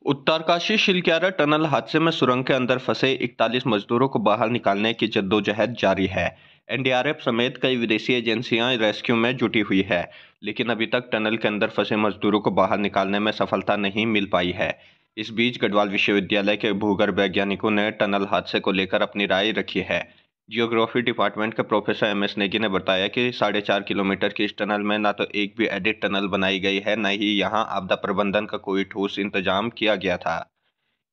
Uttarkashi शिलक्यारा tunnel हादसे में सुरंग के अंदर फंसे 41 मजदूरों को बाहर निकालने की जद्दोजहद जारी है। एनडीआरएफ समेत कई विदेशी एजेंसियां रेस्क्यू में जुटी हुई है, लेकिन अभी तक टनल के अंदर फंसे मजदूरों को बाहर निकालने में सफलता नहीं मिल पाई है। इस बीच गढ़वाल विश्वविद्यालय के भूगर्भ वैज्ञानिकों ने टनल हादसे को लेकर अपनी राय रखी है। जियोग्राफी डिपार्टमेंट के प्रोफेसर एम.एस. नेगी ने बताया कि 4.5 किलोमीटर की इस टनल में न तो एक भी एडिट टनल बनाई गई है, न ही यहां आपदा प्रबंधन का कोई ठोस इंतजाम किया गया था।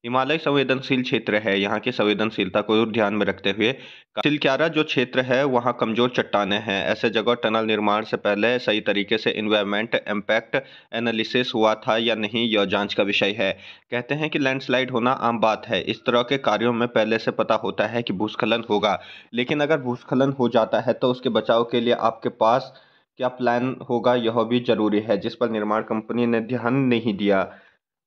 हिमालय संवेदनशील क्षेत्र है, यहाँ की संवेदनशीलता को ध्यान में रखते हुए सिलक्यारा जो क्षेत्र है वहाँ कमजोर चट्टानें हैं। ऐसे जगह टनल निर्माण से पहले सही तरीके से इन्वायरमेंट इम्पैक्ट एनालिसिस हुआ था या नहीं, यह जांच का विषय है। कहते हैं कि लैंडस्लाइड होना आम बात है, इस तरह के कार्यों में पहले से पता होता है कि भूस्खलन होगा, लेकिन अगर भूस्खलन हो जाता है तो उसके बचाव के लिए आपके पास क्या प्लान होगा, यह भी जरूरी है, जिस पर निर्माण कंपनी ने ध्यान नहीं दिया।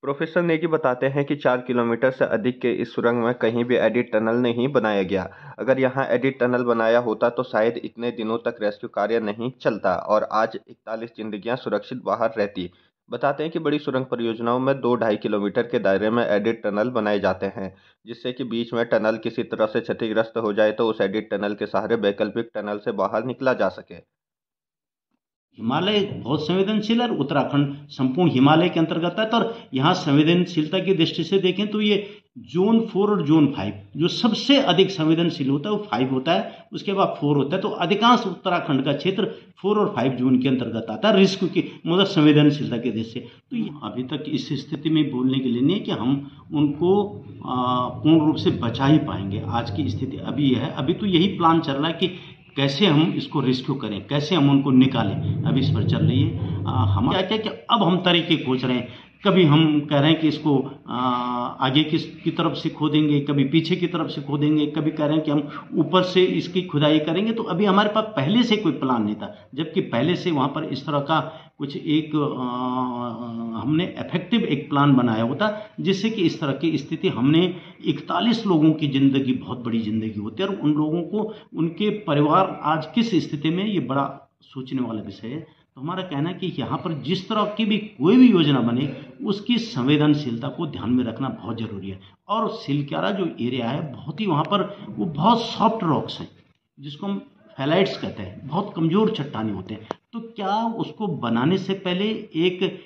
प्रोफेसर नेगी बताते हैं कि 4 किलोमीटर से अधिक के इस सुरंग में कहीं भी एडिट टनल नहीं बनाया गया। अगर यहाँ एडिट टनल बनाया होता तो शायद इतने दिनों तक रेस्क्यू कार्य नहीं चलता और आज 41 जिंदगियां सुरक्षित बाहर रहती। बताते हैं कि बड़ी सुरंग परियोजनाओं में 2-2.5 किलोमीटर के दायरे में एडिट टनल बनाए जाते हैं, जिससे कि बीच में टनल किसी तरह से क्षतिग्रस्त हो जाए तो उस एडिट टनल के सहारे वैकल्पिक टनल से बाहर निकला जा सके। हिमालय बहुत संवेदनशील है और उत्तराखंड संपूर्ण हिमालय के अंतर्गत है। और यहाँ संवेदनशीलता की दृष्टि से देखें तो ये जोन 4 और जोन 5 जो सबसे अधिक संवेदनशील होता है वो 5 होता है, उसके बाद 4 होता है। तो अधिकांश उत्तराखंड का क्षेत्र 4 और 5 जोन के अंतर्गत आता है रिस्क की मतलब संवेदनशीलता की दृष्टि से। तो ये अभी तक इस स्थिति में बोलने के लिए नहीं है कि हम उनको पूर्ण रूप से बचा ही पाएंगे। आज की स्थिति अभी यह है, अभी तो यही प्लान चल रहा है कि कैसे हम इसको रेस्क्यू करें, कैसे हम उनको निकालें, अभी इस पर चल रही है। हम क्या क्या कि अब हम तरीके खोज रहे हैं। कभी हम कह रहे हैं कि इसको आगे की तरफ से खोदेंगे, कभी पीछे की तरफ से खोदेंगे, कभी कह रहे हैं कि हम ऊपर से इसकी खुदाई करेंगे। तो अभी हमारे पास पहले से कोई प्लान नहीं था, जबकि पहले से वहाँ पर इस तरह का कुछ एक हमने इफेक्टिव एक प्लान बनाया होता, जिससे कि इस तरह की स्थिति हमने 41 लोगों की ज़िंदगी बहुत बड़ी ज़िंदगी होती है और उन लोगों को उनके परिवार आज किस स्थिति में, ये बड़ा सोचने वाला विषय है। तो हमारा कहना है कि यहाँ पर जिस तरह की भी कोई भी योजना बने उसकी संवेदनशीलता को ध्यान में रखना बहुत ज़रूरी है। और सिलक्यारा जो एरिया है बहुत ही वहाँ पर वो बहुत सॉफ्ट रॉक्स हैं, जिसको हम फेलाइट्स कहते हैं, बहुत कमज़ोर चट्टाने होते हैं। तो क्या उसको बनाने से पहले एक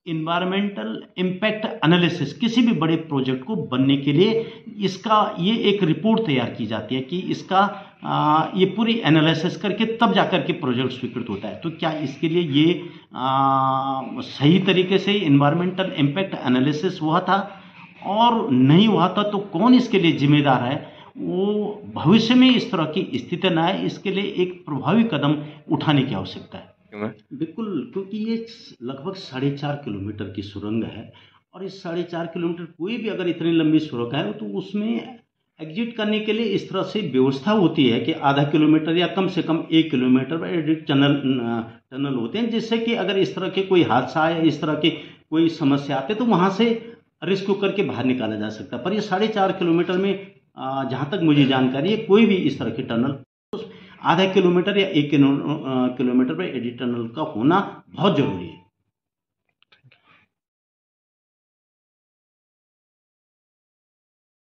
इन्वायरमेंटल इम्पैक्ट एनालिसिस किसी भी बड़े प्रोजेक्ट को बनने के लिए इसका ये एक रिपोर्ट तैयार की जाती है कि इसका ये पूरी एनालिसिस करके तब जाकर के प्रोजेक्ट स्वीकृत होता है। तो क्या इसके लिए ये सही तरीके से इन्वायरमेंटल इम्पैक्ट एनालिसिस हुआ था, और नहीं हुआ था तो कौन इसके लिए जिम्मेदार है, वो भविष्य में इस तरह की स्थिति न आए इसके लिए एक प्रभावी कदम उठाने की आवश्यकता है। बिल्कुल, क्योंकि ये लगभग 4.5 किलोमीटर की सुरंग है और इस 4.5 किलोमीटर कोई भी अगर इतनी लंबी सुरंग है तो उसमें एग्जिट करने के लिए इस तरह से व्यवस्था होती है कि आधा किलोमीटर या कम से कम 1 किलोमीटर पर एडिट टनल होते हैं, जिससे कि अगर इस तरह के कोई हादसा या इस तरह की कोई समस्या आते तो वहाँ से रेस्क्यू करके बाहर निकाला जा सकता है। पर ये 4.5 किलोमीटर में जहाँ तक मुझे जानकारी है कोई भी इस तरह की टनल आधा किलोमीटर या 1 किलोमीटर पर एडिट टनल का होना बहुत जरूरी है।